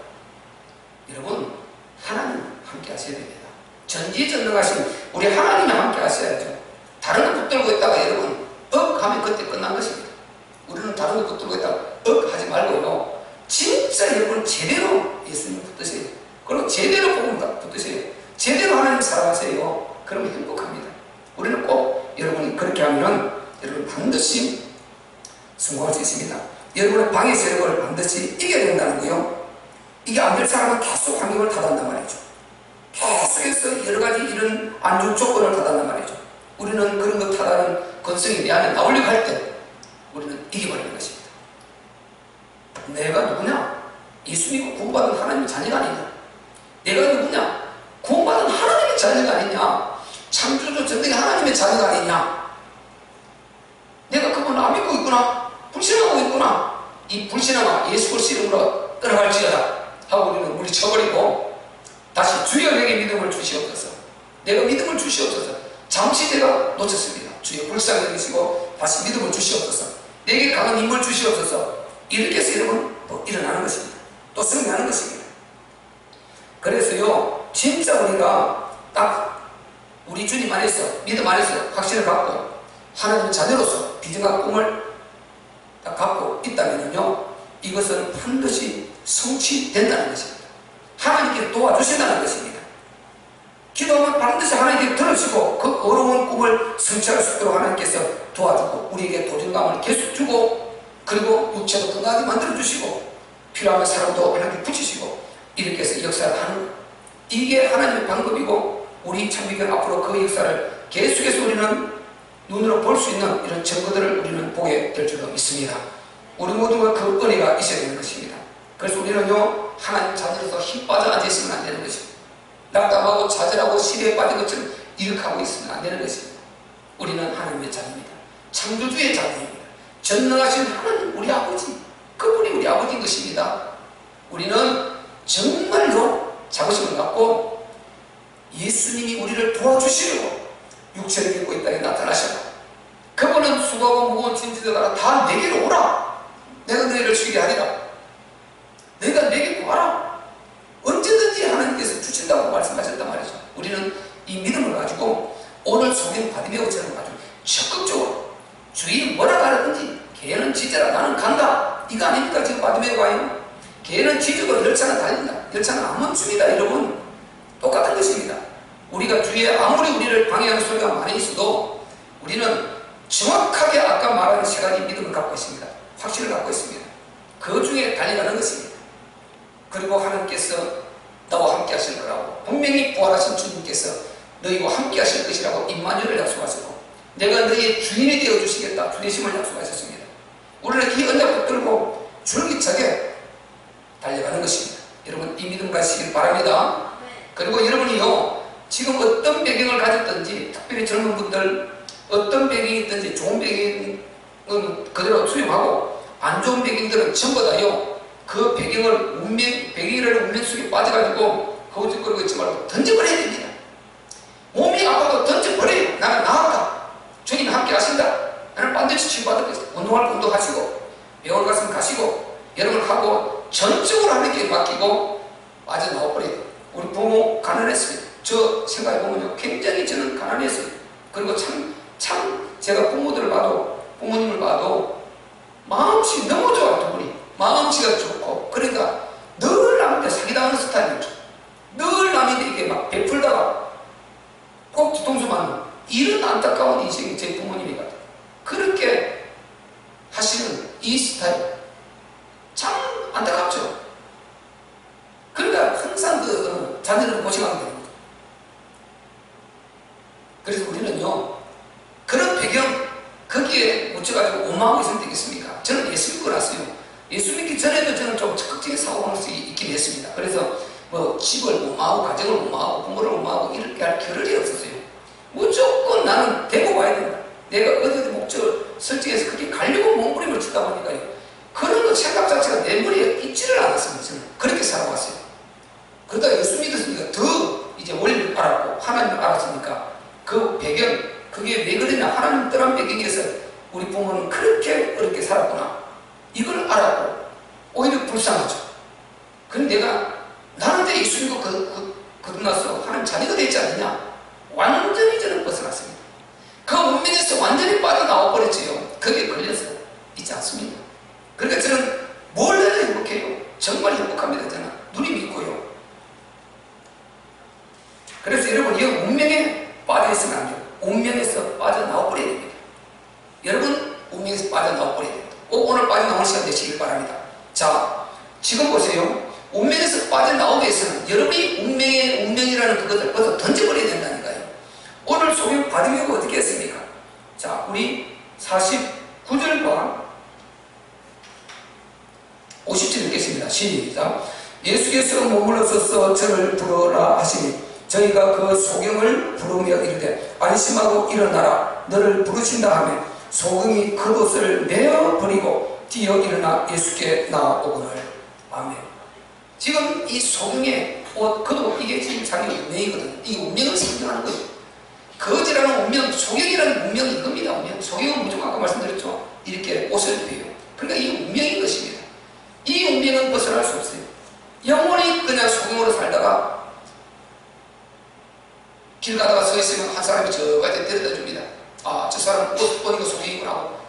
여러분 하나님 함께 하셔야 됩니다. 전지전능하신 우리 하나님이 함께 하셔야죠. 다른 거 붙들고 있다가 여러분 하면 그때 끝난 것입니다. 우리는 다른 거 붙들고 있다가 하지 말고요. 진짜 여러분 제대로 예수님 붙드세요. 그리고 제대로 복음 붙드세요. 제대로 하나님 사랑하세요. 그러면 행복합니다. 우리는 꼭 여러분이 그렇게 하면은 여러분 반드시 성공할 수 있습니다. 여러분의 방해 세력을 반드시 이겨야 된다는 거요. 이게 안 될 사람은 계속 환경을 탓한단 말이죠. 계속해서 여러 가지 이런 안 좋은 조건을 탓한단 말이죠. 우리는 그런 것 탓하는 건성이 내 안에 나오려고 할 때 우리는 이겨버리는 것입니다. 내가 누구냐? 예수 믿고 구원받은 하나님의 자녀가 아니냐? 내가 누구냐? 구원받은 하나님의 자녀가 아니냐? 창조주 전능의 하나님의 자녀가 아니냐? 내가 그분을 안 믿고 있구나? 불신하고 있구나? 이 불신하고 예수 그리스도 이름으로 떠나갈지어다 하고 우리는 물리쳐버리고 다시 주여 내게 믿음을 주시옵소서. 내가 믿음을 주시옵소서. 잠시 제가 놓쳤습니다. 주여 불쌍히 여기시고 다시 믿음을 주시옵소서. 내게 강한 힘을 주시옵소서. 이렇게 해서 여러분 또 일어나는 것입니다. 또 승리하는 것입니다. 그래서요 진짜 우리가 딱 우리 주님 안에서 믿음 안에서 확신을 갖고 하나님의 자녀로서 비전과 꿈을 딱 갖고 있다면요 이것은 반드시 성취된다는 것입니다. 하나님께 도와주신다는 것입니다. 기도하면 반드시 하나님께 들으시고 그 어려운 꿈을 성취할 수 있도록 하나님께서 도와주고 우리에게 도전감을 계속 주고 그리고 육체도 건강하게 만들어주시고 필요하면 사람도 하나님께 붙이시고 이렇게 해서 역사를 하는 것. 이게 하나님의 방법이고 우리 참비교는 앞으로 그 역사를 계속해서 우리는 눈으로 볼 수 있는 이런 증거들을 우리는 보게 될 줄로 믿습니다. 우리 모두가 그 은혜가 있어야 되는 것입니다. 그래서 우리는요 하나님 자녀로서 힘 빠져 앉아있으면 안 되는 것입니다. 낙담하고 좌절하고 시대에 빠진 것처럼 이렇게 하고 있으면 안 되는 것입니다. 우리는 하나님의 자녀입니다. 창조주의 자녀입니다. 전능하신 하나님 우리 아버지 그분이 우리 아버지인 것입니다. 우리는 정말로 자부심을 갖고 예수님이 우리를 도와주시려고 육체를 입고 이 땅에 나타나셨고 그분은 수고하고 무거운 짐지들아 다 내게로 오라. 내가 너희를 죽이게 하리라. 너희가 내게 와라. 언제든지 하나님께서 주신다고 말씀하셨단 말이죠. 우리는 이 믿음을 가지고 오늘 소경 바디메오처럼 아주 적극적으로 주인 뭐라 하든지 걔는 지져라 나는 간다. 이거 아닙니까 지금 바디메오가요. 걔는 지지고 열차는 달린다. 열차는 안 멈춥니다. 여러분 똑같은 것입니다. 우리가 주위에 아무리 우리를 방해하는 소리가 많이 있어도 우리는 정확하게 아까 말한 세 가지 믿음을 갖고 있습니다. 확신을 갖고 있습니다. 그 중에 달려가는 것입니다. 그리고 하나님께서 나와 함께 하실 거라고 분명히 부활하신 주님께서 너희와 함께 하실 것이라고 임마누엘을 약속하셨고 내가 너희의 주인이 되어주시겠다 주되심을 약속하셨습니다. 우리는 이 언약 붙들고 줄기차게 달려가는 것입니다. 여러분 이 믿음 가시길 바랍니다. 그리고 여러분이요 지금 어떤 배경을 가졌든지 특별히 젊은 분들 어떤 배경이 있든지 좋은 배경은 그대로 수용하고 안 좋은 배경들은 전부 다요 그 배경을 배경이라는 운명 속에 빠져가지고 거짓거리고 있지 말고 던져버려야 됩니다. 몸이 아파도 던져버려요. 나는 나았다. 주님이 함께 하신다. 나는 반드시 치유받을 것이다. 운동할 거 운동하시고 병원 갔으면 가시고 여러분 하고 전적으로 하나님께 맡기고 빠져나와버려요. 우리 부모 가난했습니다. 저 생각해보면요, 굉장히 저는 가난했어요. 그리고 참 제가 부모님을 봐도 마음씨 너무 좋아. 두 분이 마음씨가 좋고, 그러니까 늘 남한테 사기당하는 스타일이죠. 늘 남한테 이게 막 베풀다가 꼭 뒤통수 맞는 이런 안타까운 인생이 제 부모님이 같아요. 그렇게 하시는 이 스타일 참 안타깝죠. 그러니까 항상 그 자녀들은 고생하게 되는 거죠. 그래서 우리는요, 그런 배경 거기에 묻혀가지고 오마하고 있으면 되겠습니까? 저는 예수 믿고 났어요. 예수 믿기 전에도 저는 좀 적극적인 사고할 수 있긴 했습니다. 그래서 뭐 집을 오마하고 가정을 오마하고 부모를 오마하고 이렇게 할 겨를이 없었어요. 무조건 나는 되고 봐야 된다. 내가 어디 목적을 설정해서 그렇게 가려고 몸부림을 치다 보니까요, 그런 거 생각 자체가 내 머리에 있지를 않았습니다. 저는 그렇게 살아왔어요. 그러다 예수 믿었으니까 더 이제 원리를 알았고 하나님을 알았으니까 그 배경, 그게 왜 그러냐, 하나님 떠난 배경에서 우리 부모는 그렇게 어렵게 살았구나, 이걸 알았고 오히려 불쌍하죠. 그런데 내가 나한테 예수 믿고 거듭나서 하나님 자녀가 되지 않느냐, 완전히 저는 벗어났습니다. 그 운명에서 완전히 빠져나와 버렸지요. 거기에 걸려서 있지 않습니다. 그러니까 저는 뭘 해도 행복해요. 정말 행복합니다. 저는 눈이 믿고요. 그래서 여러분, 이 운명에 빠져있으면 안 돼요. 운명에서 빠져나와 버려야 됩니다. 여러분, 운명에서 빠져나와 버려야 됩니다. 오늘 빠져나올 시간 되시길 바랍니다. 자, 지금 보세요. 운명에서 빠져나오기 위해서는 여러분이 운명이라는 그것을 벌써 던져버려야 된다니까요. 오늘 소명 받으려고 어떻게 했습니까? 자, 우리 49절과 50절 읽겠습니다. 시작. 예수께서 머물러서서 저를 부르라 하시니 저희가 그 소경을 부르며 이르되 안심하고 일어나라, 너를 부르신다 하며 소경이 겉옷을 내어 버리고 뛰어 일어나 예수께 나아오거늘. 아멘. 지금 이 소경의 옷, 겉옷, 이게 지금 자기 운명이거든요. 이 운명을 상징하는 거예요. 거지라는 운명, 소경이라는 운명이 이겁니다. 운명. 소경은 무조건 아까 말씀드렸죠, 이렇게 옷을 입혀요. 그러니까 이 운명인 것입니다. 이 운명은 벗어날 수 없어요. 영원히 그냥 소경으로 살다가 길 가다가 서 있으면 한 사람이 저까지 데려다 줍니다. 아, 저 사람 옷 보니까 소경이구나 하고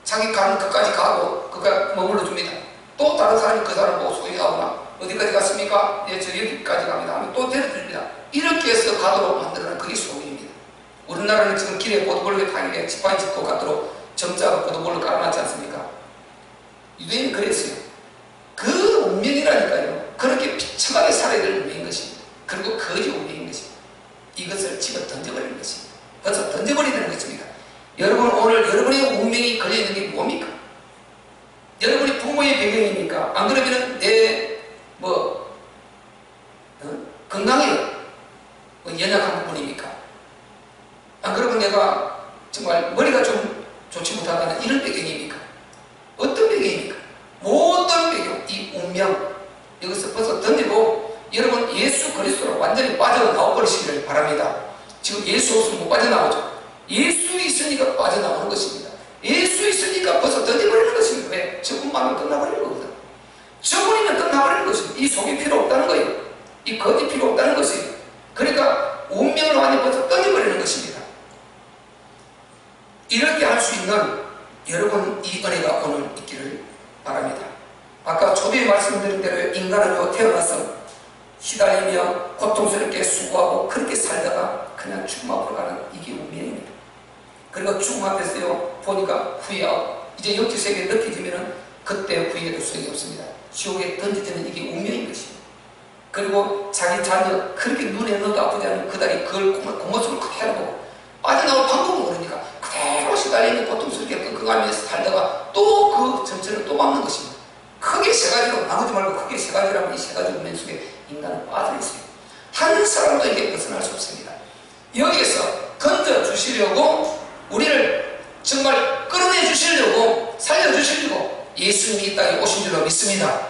자기 가는 끝까지 가고 그까지 머물러 줍니다. 또 다른 사람이 그 사람 보고 소경이구나, 어디까지 갔습니까? 예, 저 여기까지 갑니다 하면 또 데려다 줍니다. 이렇게 해서 가도록 만들어낸 그게 소경입니다. 우리나라는 지금 길에 보도블록에 다니게 지팡이 짚고 가도록 점자로 보도블록 깔아놨지 않습니까? 유대인은 그랬어요. 그 운명이라니까요. 그렇게 비참하게 살아야 될 운명인 것입니다. 그리고 거지 운명인 것입니다. 이것을 집어 던져버리는 것입니다. 벌써 던져버리는 것입니다. 여러분, 오늘 여러분의 운명이 걸려있는 게 뭡니까? 여러분이 부모의 배경입니까? 안 그러면 내 건강에 연약한 부분입니까? 안 그러면 내가 정말 머리가 좀 좋지 못하다는 이런 배경입니까? 어떤 배경입니까? 모든 배경, 이 운명, 여기서 벌써 던지고 여러분 예수 그리스도로 완전히 빠져나와 버리시기를 바랍니다. 지금 예수 없으면 못 빠져나오죠. 예수 있으니까 빠져나오는 것입니다. 예수 있으니까 벌써 던져버리는 것입니다. 왜? 저분만은 끝나버리는 거거든. 저분이면 끝나버리는 것입니다. 이 속이 필요 없다는 거예요. 이 거짓 필요 없다는 것이에요. 그러니까 운명을 완전히 벌써 던져버리는 것입니다. 이렇게 할 수 있는 여러분 이 은혜가 오늘 있기를 바랍니다. 아까 초대에 말씀드린 대로 인간은 태어나서 시달리며 고통스럽게 수고하고 그렇게 살다가 그냥 죽음 앞으로 가는 이게 운명입니다. 그리고 죽음 앞에서요 보니까 후회하고 이제 영지세계에 느껴지면은 그때 후회도 소용이 없습니다. 지옥에 던져지는 이게 운명인 것입니다. 그리고 자기 자녀 그렇게 눈에 넣어도 아프지 않은 그달이 그걸 고모습을 그대로 보고 빠져나올 방법을 모르니까 그대로 시달리는 고통스럽게 끙끙하면서 살다가 또 그 전체를 또 막는 것입니다. 크게 세 가지로 나누지 말고 크게 세 가지라면 이 세 가지 운명 속에 인간은 빠져있어요. 한 사람도 이게 벗어날 수 없습니다. 여기에서 건져주시려고 우리를 정말 끌어내 주시려고 살려주시려고 예수님이 이 땅에 오신 줄로 믿습니다.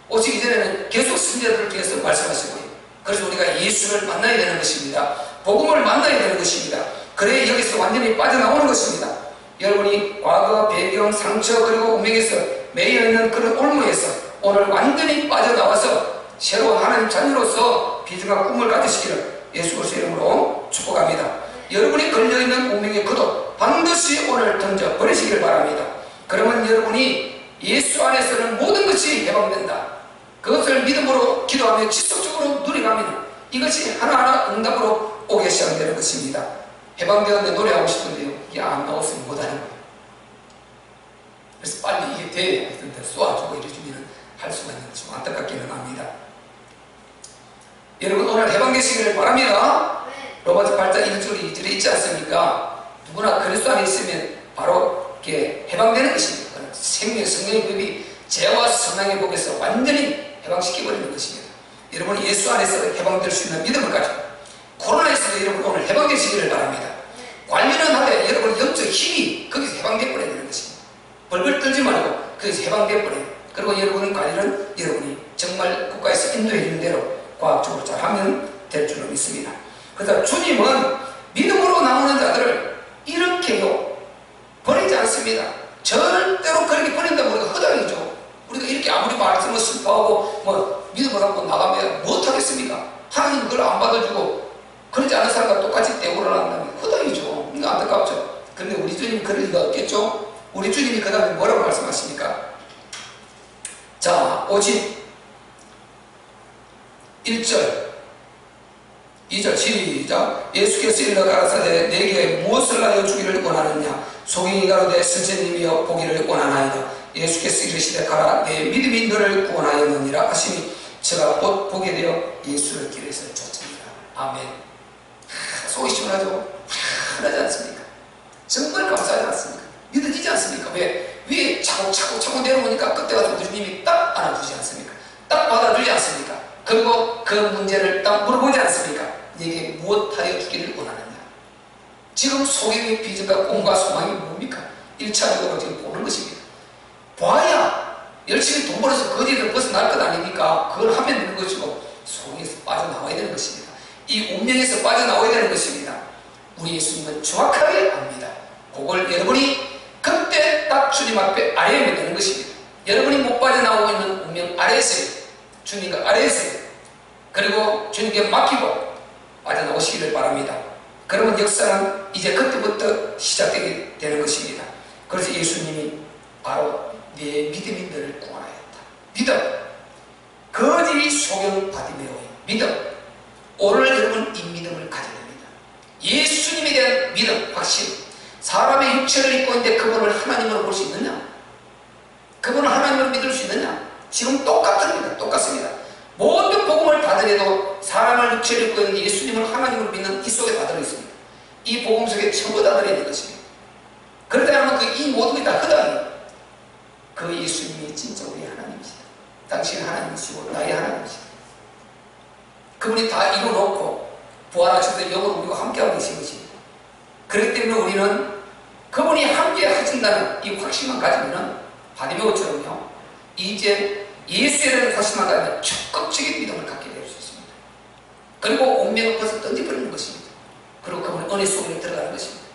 오시기 전에는 계속 선지자들을 통해서 말씀하시고요. 그래서 우리가 예수를 만나야 되는 것입니다. 복음을 만나야 되는 것입니다. 그래야 여기서 완전히 빠져나오는 것입니다. 여러분이 과거, 배경, 상처 그리고 운명에서 매여있는 그런 올무에서 오늘 완전히 빠져나와서 새로운 하나님 자녀로서 비중한 꿈을 가지시기를 예수 그리스도의 이름으로 축복합니다. 여러분이 걸려있는 운명의 겉옷 반드시 오늘 던져버리시길 바랍니다. 그러면 여러분이 예수 안에서는 모든 것이 해방된다. 그것을 믿음으로 기도하며 지속적으로 누려가면 이것이 하나하나 응답으로 오게 시작되는 것입니다. 해방되었는데 노래하고 싶은데요, 이게 안 나왔으면 못하는 거예요. 그래서 빨리 이게 돼야 하던데 쏘아주고 이래주면 할 수가 있는 좀 안타깝기는 합니다. 여러분 오늘 해방되시기를 바랍니다. 로마서 8장 1절 2절에 있지 않습니까? 누구나 그리스도 안에 있으면 바로 이렇게 해방되는 것입니다. 생명, 성령의 법이 죄와 성령의 법에서 완전히 해방시켜버리는 것입니다. 여러분이 예수 안에서 해방될 수 있는 믿음을 가지고 코로나에서도 여러분 오늘 해방되시기를 바랍니다. 관리는 하되 여러분 영적 힘이 거기서 해방되어버려야 되는 것입니다. 벌벌 떨지 말고 거기서 해방되어버려요. 그리고 여러분 관리는 여러분이 정말 국가에서 인도해 주는 대로 과학적으로 잘하면 될 줄로 믿습니다. 그래서 주님은 믿음으로 나오는 자들을 이렇게요 버리지 않습니다. 절대로 그렇게 버린다고 우리가 허당이죠. 우리가 이렇게 아무리 말씀을 슬퍼하고 뭐 믿음을 갖고 나가면 못하겠습니까? 하나님은 그걸 안 받아주고 그러지 않은 사람과 똑같이 대우를 한다면 허당이죠. 그러니까 안타깝죠. 그런데 우리 주님이 그럴 리가 없겠죠. 우리 주님이 그 다음에 뭐라고 말씀하십니까? 자, 오직 1절 2절 시작. 예수께서 일러 가라사대 내게 무엇을 하여 주기를 원하느냐? 소경이 가로되 선생님이여 보기를 원하나이다. 예수께서 이르시되 가라 내 믿음이 너를 구원하였느니라 하시니 제가 곧 보게 되어 예수를 길에서 쫓습니다. 아멘. 속이 시원하죠? 편하지 않습니까? 정말 감사하지 않습니까? 믿어지지 않습니까? 왜? 위에 차곡차곡 내려오니까 그때 가서 주님이 딱 안아주지 않습니까? 딱 받아주지 않습니까? 그리고 그 문제를 딱 물어보지 않습니까? 내게 무엇하여 주기를 원하느냐? 지금 소경의 비전과 꿈과 소망이 뭡니까? 1차적으로 지금 보는 것입니다. 봐야 열심히 돈 벌어서 거지를 벗어날 것 아닙니까? 그걸 하면 되는 것이고 소경에서 빠져나와야 되는 것입니다. 이 운명에서 빠져나와야 되는 것입니다. 우리 예수님은 정확하게 압니다. 그걸 여러분이 그때 딱 주님 앞에 아뢰면 되는 것입니다. 여러분이 못 빠져나오고 있는 운명 아래에서요. 주님과 아래에서요. 그리고 주님께 맡기고 빠져나오시기를 바랍니다. 그러면 역사는 이제 그때부터 시작되게 되는 것입니다. 그래서 예수님이 바로 내 믿음이 너를 구원하였다. 믿음. 거짓 소경 바디메오의 믿음. 오늘 여러분 이 믿음을 가져야 됩니다. 예수님에 대한 믿음, 확신. 사람의 육체를 입고 있는데 그분을 하나님으로 볼 수 있느냐? 그분을 하나님으로 믿을 수 있느냐? 지금 똑같습니다. 똑같습니다. 모든 복음을 받으려도 사람을 육체를 입고 있는 예수님을 하나님으로 믿는 이 속에 다 들어있습니다. 이 복음 속에 전부 다 들어있는 것입니다. 그러다 보면 이 모든 게 다 허당이에요. 그 예수님이 진짜 우리 하나님이시다. 당신 하나님이시고 나의 하나님이시다. 그분이 다 이루어놓고 부활하셔서 영으로 우리와 함께하고 계신 것입니다. 그렇기 때문에 우리는 그분이 함께 하신다는 이 확신만 가지면 바디메오처럼요 이제 예수에 대한 확신만 가지면 적극적인 믿음을 갖게 될 수 있습니다. 그리고 운명을 벗어 던져버리는 것입니다. 그리고 그분의 은혜 속에 들어가는 것입니다.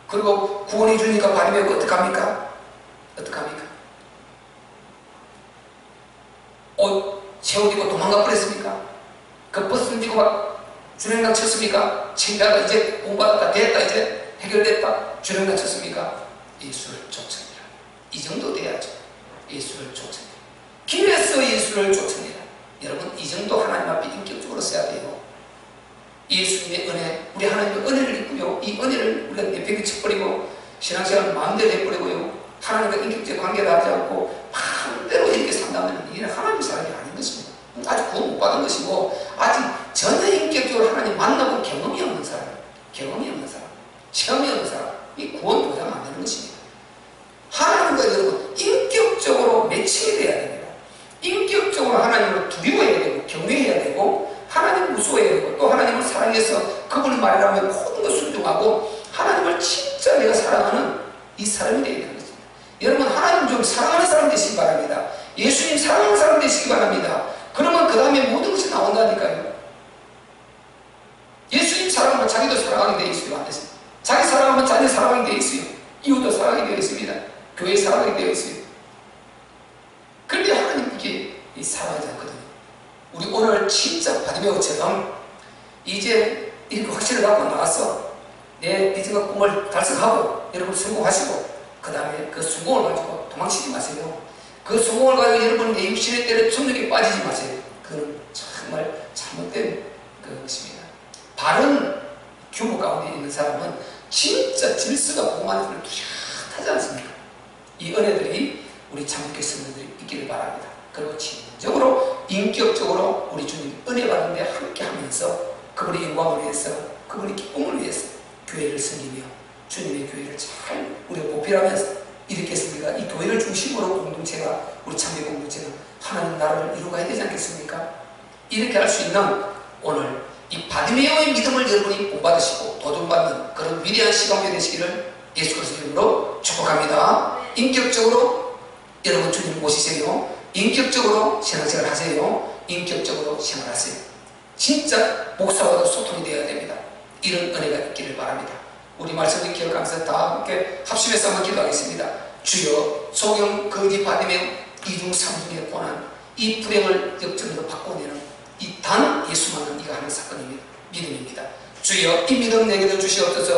그리고 구원해 주니까 바디메오가 어떡합니까? 어떡합니까? 옷 세옷 입고 도망가 버렸습니까? 그 버스 던지고 막 주랭랑 쳤습니까? 챙겨다 이제 공부하다 됐다 이제 해결됐다 주랭랑 쳤습니까? 예수를 쫓습니다. 이 정도 돼야죠. 예수를 쫓습니다. 길에서 예수를 쫓습니다. 여러분 이 정도 하나님 앞에 인격적으로 써야 돼요. 예수님의 은혜, 우리 하나님의 은혜를 입고요. 이 은혜를 우리가 내팽개 쳐버리고 신앙생활을 마음대로 해버리고요. 하나님과 인격적 관계를 하지 않고 마음대로 이렇게 산다면 이는 하나님의 사람이 아닌 것입니다. 아직 구원 못 받은 것이고 아직 전혀 인격적으로 하나님 만나본 경험이 없는 사람, 경험이 없는 사람, 체험이 없는 사람, 이 구원 보장 안 되는 것입니다. 하나님과 여러분 인격적으로 매칭이 돼야 됩니다. 인격적으로 하나님을 두려워해야 되고 경외해야 되고 하나님을 무서워해야 되고 또 하나님을 사랑해서 그분의 말이라면 모든 걸 순종하고 하나님을 진짜 내가 사랑하는 이 사람이 되어야 되는 것입니다. 여러분 하나님 좀 사랑하는 사람 되시기 바랍니다. 예수님 사랑하는 사람 되시기 바랍니다. 그러면 그 다음에 모든 것이 나온다니까요. 예수님 사랑하면 자기도 사랑하게 되어 있어요. 안 됐어요. 자기 사랑하면 자기 사랑하게 되어 있어요. 이웃도 사랑하게 되어 있습니다. 교회 사랑하게 되어 있어요. 그런데 하나님 이게 사랑하지 않거든요. 우리 오늘 진짜 바디메오처럼 이제 이렇게 확신을 갖고 나왔어. 내 비전과 꿈을 달성하고 여러분 성공하시고 그 다음에 그 성공을 가지고 도망치지 마세요. 그 성공을 가지고 여러분 내 육신의 때를 성욕에 빠지지 마세요. 그건 정말 잘못된 것입니다. 바른 규모 가운데 있는 사람은 진짜 질서가 공안을 뚜렷하지 않습니까? 이 은혜들이 우리 참교회 성도들이 있기를 바랍니다. 그리고 진정으로 인격적으로 우리 주님 은혜 받는 데 함께 하면서 그분의 영광을 위해서 그분의 기쁨을 위해서 교회를 섬기며 주님의 교회를 잘 우리가 보필하면서 이렇게 했습니다. 이 교회를 중심으로 공동체가 우리 참교회 공동체가 하나님 나라를 이루어가야 되지 않겠습니까? 이렇게 할 수 있는 오늘 이 바디메오의 믿음을 여러분이 본받으시고 도전받는 그런 위대한 시간이 되시기를 예수 그리스도 이름으로 축복합니다. 인격적으로 여러분 주님 모시세요. 인격적으로 신앙생활 하세요. 인격적으로 생활하세요. 진짜 목사와도 소통이 되어야 됩니다. 이런 은혜가 있기를 바랍니다. 우리 말씀을 기억하면서 다 함께 합심해서 한번 기도하겠습니다. 주여 소경 거짓 바디메오 이중 삼중의 고난 이 불행을 역전으로 바꿔내는 이 단 예수만은 이가 하는 사건입니다. 믿음입니다. 주여 이 믿음 내게도 주시옵소서.